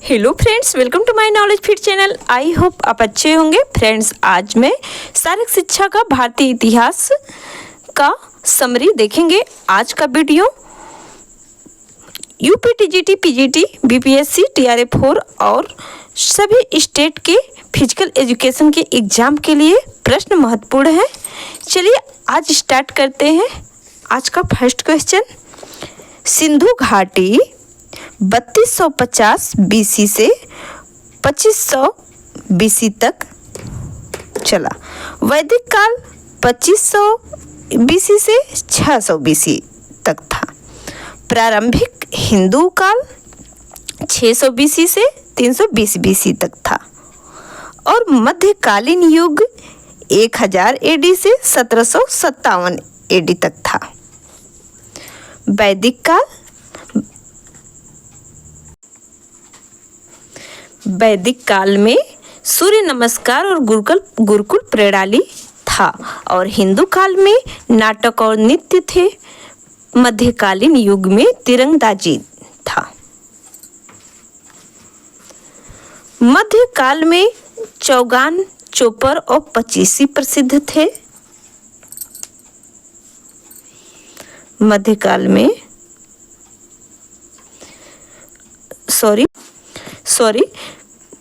Hello friends, welcome to my knowledge feed channel. I hope आप अच्छे होंगे। Friends, आज मैं शारीरिक शिक्षा का भारतीय इतिहास का समरी देखेंगे। आज का video UP TGT, PGT, BPSC, TRF और सभी स्टेट के फिजिकल एजुकेशन के एग्जाम के लिए प्रश्न महत्वपूर्ण है। चलिए आज स्टार्ट करते हैं। आज का फर्स्ट क्वेश्चन, सिंधु घाटी 3250 बीसी से 2500 बीसी तक चला। वैदिक काल 2500 बीसी से 600 बीसी तक था। प्रारंभिक हिंदू काल 600 बीसी से 320 बीसी तक था और मध्यकालीन युग 1000 एडी से 1757 एडी तक था। वैदिक काल में सूर्य नमस्कार और गुरुकुल प्रणाली था और हिंदू काल में नाटक और नृत्य थे। मध्यकालीन युग में तीरंदाजी था। मध्यकाल में चौगान, चोपर और पचीसी प्रसिद्ध थे। मध्यकाल में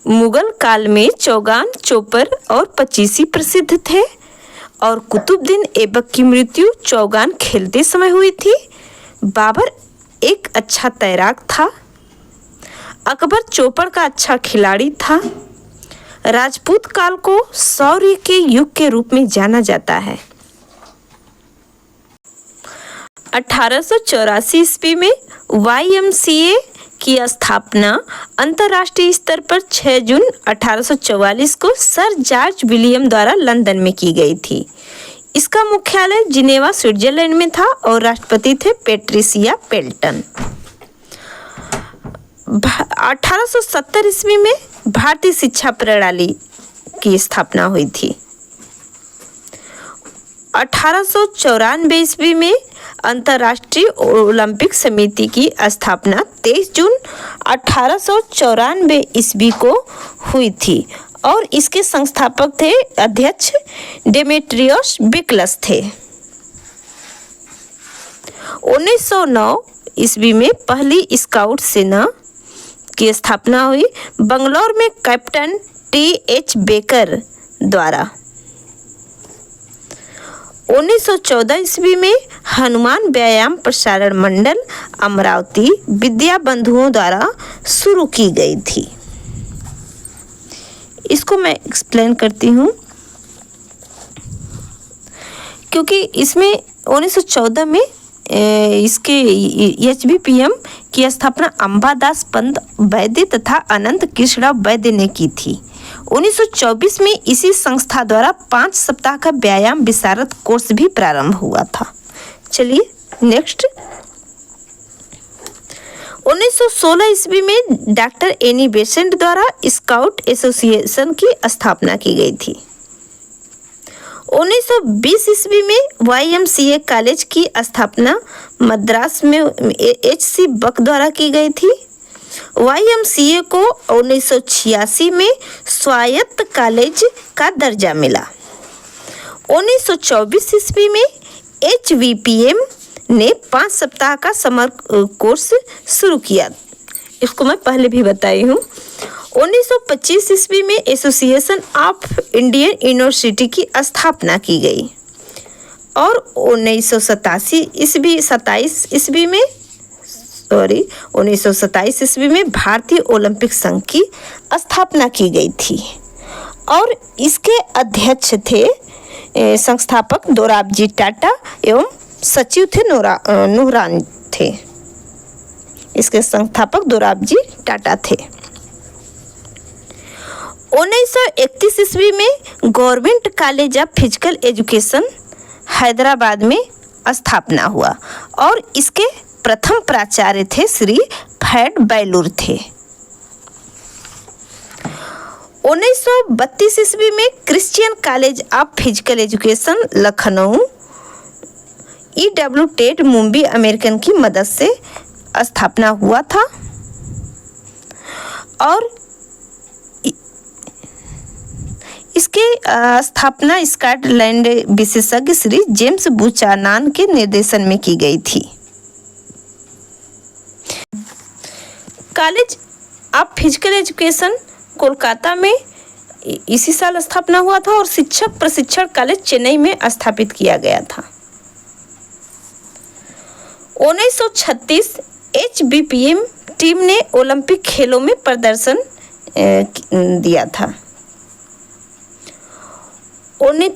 मुगल काल में चौगान, चोपर और पचीसी प्रसिद्ध थे और कुतुबुद्दीन ऐबक की मृत्यु चौगान खेलते समय हुई थी। बाबर एक अच्छा तैराक था। अकबर चोपर का अच्छा खिलाड़ी था। राजपूत काल को शौर्य के युग के रूप में जाना जाता है। 1884 ईस्वी में YMCA की स्थापना अंतर्राष्ट्रीय स्तर पर 6 जून 1844 को सर जॉर्ज विलियम द्वारा लंदन में की गई थी। इसका मुख्यालय जिनेवा, स्विट्जरलैंड में था और राष्ट्रपति थे पैट्रिसिया पेल्टन। 1870 ईस्वी में भारतीय शिक्षा प्रणाली की स्थापना हुई थी। 1894 ईस्वी में अंतर्राष्ट्रीय ओलंपिक समिति की स्थापना 23 जून 1894 ईस्वी को हुई थी और इसके संस्थापक थे अध्यक्ष डेमेट्रियस बिकलस थे। 1909 ईस्वी में पहली स्काउट सेना की स्थापना हुई बंगलौर में कैप्टन TH बेकर द्वारा। 1914 ईस्वी में हनुमान व्यायाम प्रसारण मंडल अमरावती विद्या बंधुओं द्वारा शुरू की गई थी। इसको मैं एक्सप्लेन करती हूँ क्योंकि इसमें 1914 में इसके HBPM की स्थापना अंबादास पंत वैद्य तथा अनंत कृष्णा वैद्य ने की थी। 1924 में इसी संस्था द्वारा 5 सप्ताह का व्यायाम विशारद कोर्स भी प्रारंभ हुआ था। चलिए नेक्स्ट, 1916 ईस्वी में डॉक्टर एनी बेसेंट द्वारा स्काउट एसोसिएशन की स्थापना की गई थी। 1920 ईस्वी में YMCA कॉलेज की स्थापना मद्रास में HC बक द्वारा की गई थी। YMCA को 1986 में स्वायत्त कॉलेज का दर्जा मिला। 1924 ईस्वी में HVPM ने 5 सप्ताह का समर कोर्स शुरू किया। इसको मैं पहले भी बताई हूँ। 1925 ईस्वी में एसोसिएशन ऑफ इंडियन यूनिवर्सिटी की स्थापना की गई और 1927 ईस्वी में भारतीय ओलंपिक संघ की स्थापना की गई थी और इसके अध्यक्ष थे संस्थापक दोराबजी टाटा एवं सचिव थे नूरान थे। इसके संस्थापक दोराबजी टाटा थे। 1931 ईस्वी में government college of physical education Hyderabad में स्थापना हुआ और इसके प्रथम प्राचार्य थे श्री फैड बैलूर थे। 1932 ईस्वी में Christian college of physical education Lucknow EW Tate Mumbai American की मदद से स्थापना हुआ था और इसके स्थापना स्कॉटलैंड विशेषज्ञ श्री जेम्स बुचानान के निर्देशन में की गई थी। College of physical education Kolkata में इसी साल स्थापना हुआ था और शिक्षक प्रशिक्षण कॉलेज चेन्नई में स्थापित किया गया था। 1936 HBPM टीम ने ओलंपिक खेलों में प्रदर्शन दिया था।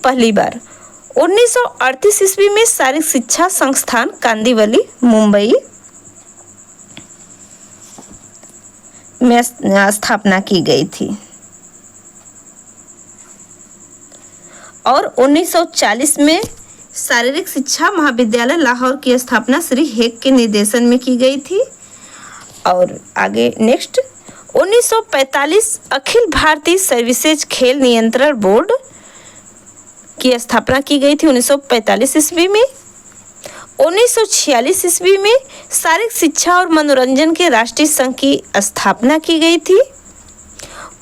पहली बार 1938 ईस्वी में शारीरिक शिक्षा संस्थान कांदिवली मुंबई में स्थापना की गई थी और 1940 में शारीरिक शिक्षा महाविद्यालय लाहौर की स्थापना श्री हेग के निर्देशन में की गई थी। और आगे नेक्स्ट 1945 अखिल भारतीय सर्विसेज खेल नियंत्रण बोर्ड की स्थापना की गई थी 1945 ईस्वी में। 1946 ईस्वी में शारीरिक शिक्षा और मनोरंजन के राष्ट्रीय संघ की स्थापना की गई थी।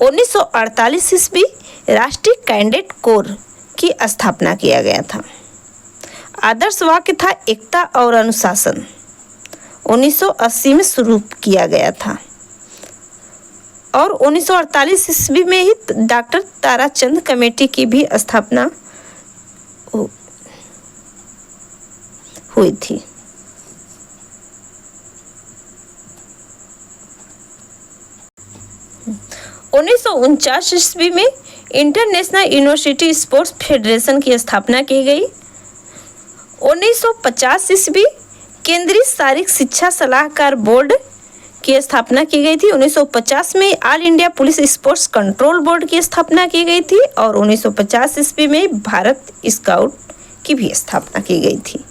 1948 ईस्वी राष्ट्रीय कैडेट कोर की स्थापना किया गया था। आदर्श वाक्य था एकता और अनुशासन। 1980 में शुरू किया गया था और 1948 ईस्वी में ही डॉक्टर ताराचंद कमेटी की भी स्थापना हुई थी। उन्नीस सौ 1949 ईस्वी में इंटरनेशनल यूनिवर्सिटी स्पोर्ट्स फेडरेशन की स्थापना की गई। 1950 ईस्वी केंद्रीय शारीरिक शिक्षा सलाहकार बोर्ड की स्थापना की गई थी। 1950 में all India police sports control board की स्थापना की गई थी और 1950 ईस्वी में भारत स्काउट की भी स्थापना की गई थी।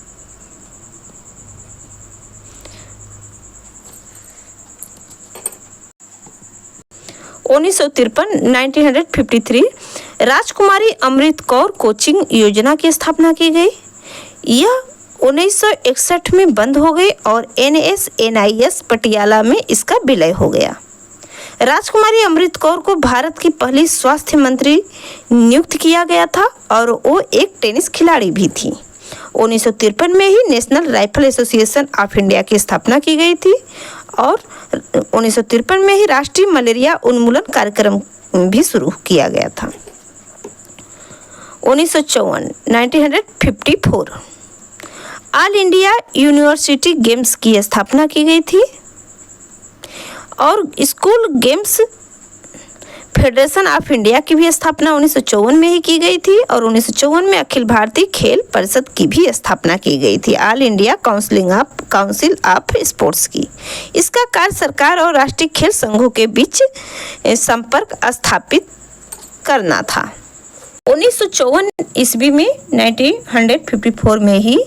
उन्नीस सौ 1953 राजकुमारी अमृत कौर कोचिंग योजना की स्थापना की गई। यह 1961 में बंद हो गई और NSNIS पटियाला में इसका विलय हो गया। राजकुमारी अमृत कौर को भारत की पहली स्वास्थ्य मंत्री नियुक्त किया गया था और वो एक टेनिस खिलाड़ी भी थी। 1953 में ही national rifle association of India की स्थापना की गई थी और 1953 में ही राष्ट्रीय मलेरिया उन्मूलन कार्यक्रम भी शुरू किया गया था। 1954 ऑल इंडिया यूनिवर्सिटी गेम्स की स्थापना की गई थी और school games federation of India की भी स्थापना 1954 में ही की गई थी और 1954 में अखिल भारतीय खेल परिषद की भी स्थापना की गई थी, all India council of sports की। इसका कार्य सरकार और राष्ट्रीय खेल संघों के बीच संपर्क स्थापित करना था। 1954 ईस्वी में 1954 में ही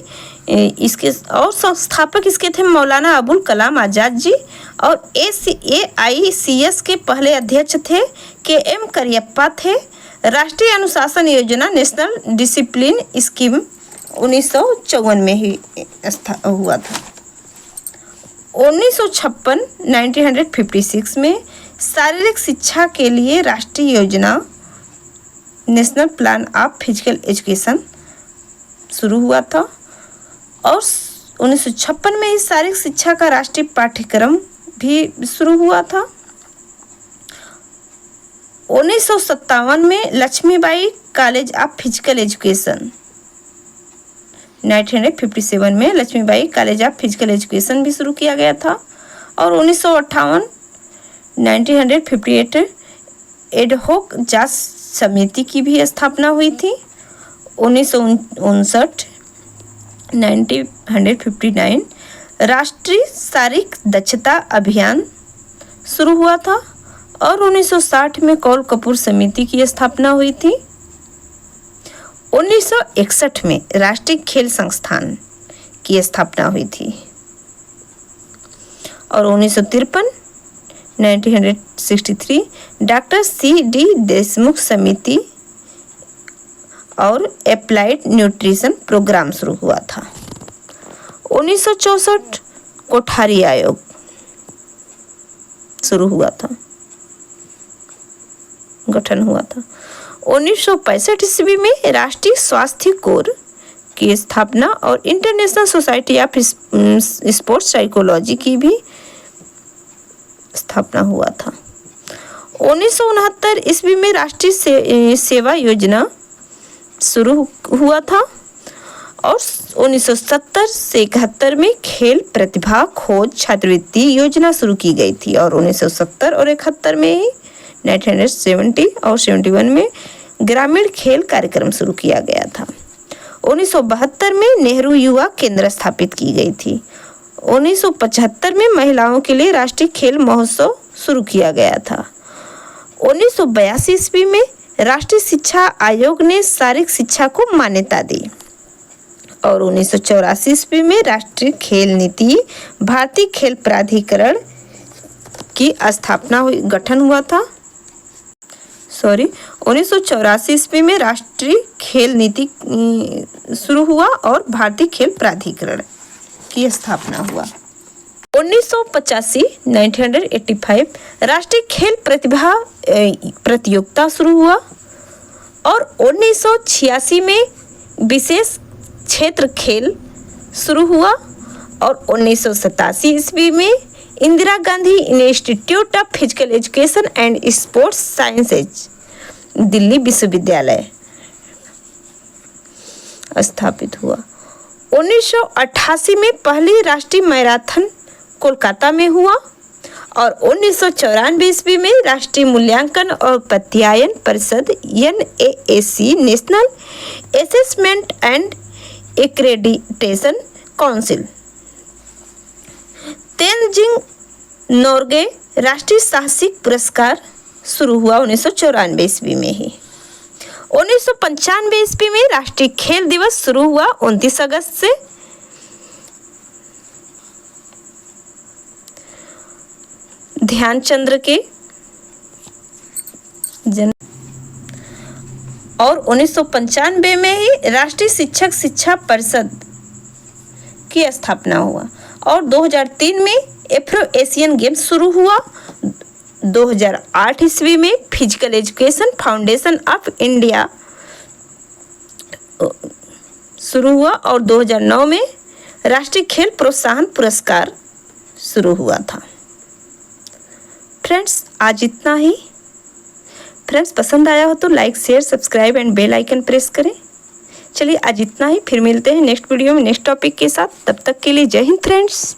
इसके और संस्थापक इसके थे मौलाना अबुल कलाम आज़ाद जी और AICS के पहले अध्यक्ष थे KM करियप्पा थे। राष्ट्रीय अनुशासन योजना नेशनल डिसिप्लिन स्कीम 1954 में ही हुआ था। 1956 में शारीरिक शिक्षा के लिए राष्ट्रीय योजना national plan of physical education शुरू हुआ था और 1956 में ही शारीरिक शिक्षा का राष्ट्रीय पाठ्यक्रम भी शुरू हुआ था। 1957 में Lakshmibai college of physical education 1957 में Lakshmibai college of physical education भी शुरू किया गया था और 1958 एडहॉक जांच समिति की भी स्थापना हुई थी। 1959 राष्ट्रीय शारीरिक दक्षता अभियान शुरू हुआ था और 1960 में कौल कपूर समिति की स्थापना हुई थी। 1961 में राष्ट्रीय खेल संस्थान की स्थापना हुई थी और 1963 डॉक्टर CD देशमुख समिति और अप्लाइड न्यूट्रिशन प्रोग्राम शुरू हुआ था। 1964 कोठारी आयोग शुरू हुआ था। गठन हुआ था। 1965 ईस्वी में राष्ट्रीय स्वास्थ्य कोर की स्थापना और international society of sports psychology की भी स्थापना हुआ था। 1969 ईस्वी में राष्ट्रीय सेवा योजना शुरू हुआ था और 1970 से 71 में खेल प्रतिभा खोज छात्रवृत्ति योजना शुरू की गई थी और 1970 और 71 में ही 1970 और 71 में ग्रामीण खेल कार्यक्रम शुरू किया गया था। 1972 में नेहरू युवा केंद्र स्थापित की गई थी। 1975 में महिलाओं के लिए राष्ट्रीय खेल महोत्सव शुरू किया गया था। 1982 ईस्वी में राष्ट्रीय शिक्षा आयोग ने शारीरिक शिक्षा को मान्यता दी और 1984 ईस्वी में राष्ट्रीय खेल नीति भारतीय खेल प्राधिकरण की स्थापना हुई गठन हुआ था। 1984 ईस्वी में राष्ट्रीय खेल नीति शुरू हुआ और भारतीय खेल प्राधिकरण की स्थापना हुआ। 1985 राष्ट्रीय खेल प्रतिभा प्रतियोगिता शुरू हुआ और 1986 में विशेष क्षेत्र खेल शुरू हुआ और 1987 ईस्वी में Indira Gandhi institute of physical education and sports sciences Delhi विश्वविद्यालय स्थापित हुआ। 1988 में पहली राष्ट्रीय मैराथन कोलकाता में हुआ और 1994 ईस्वी में राष्ट्रीय मूल्यांकन और प्रत्यायन परिषद NAAC national assessment and accreditation council Tenzing Norgay राष्ट्रीय साहसिक पुरस्कार शुरू हुआ 1994 ईस्वी में ही। 1995 ईस्वी में राष्ट्रीय खेल दिवस शुरू हुआ 29 अगस्त से। ध्यानचंद्र के जन्म और 1995 में ही राष्ट्रीय शिक्षक शिक्षा परिषद की स्थापना हुआ और 2003 में एफ्रो एशियन गेम्स शुरू हुआ। 2008 ईस्वी में physical education foundation of India शुरू हुआ और 2009 में राष्ट्रीय खेल प्रोत्साहन पुरस्कार शुरू हुआ था। फ्रेंड्स आज इतना ही। फ्रेंड्स पसंद आया हो तो like share subscribe and bell icon press करें। चलिए आज इतना ही, फिर मिलते हैं नेक्स्ट वीडियो में नेक्स्ट टॉपिक के साथ। तब तक के लिए जय हिंद फ्रेंड्स।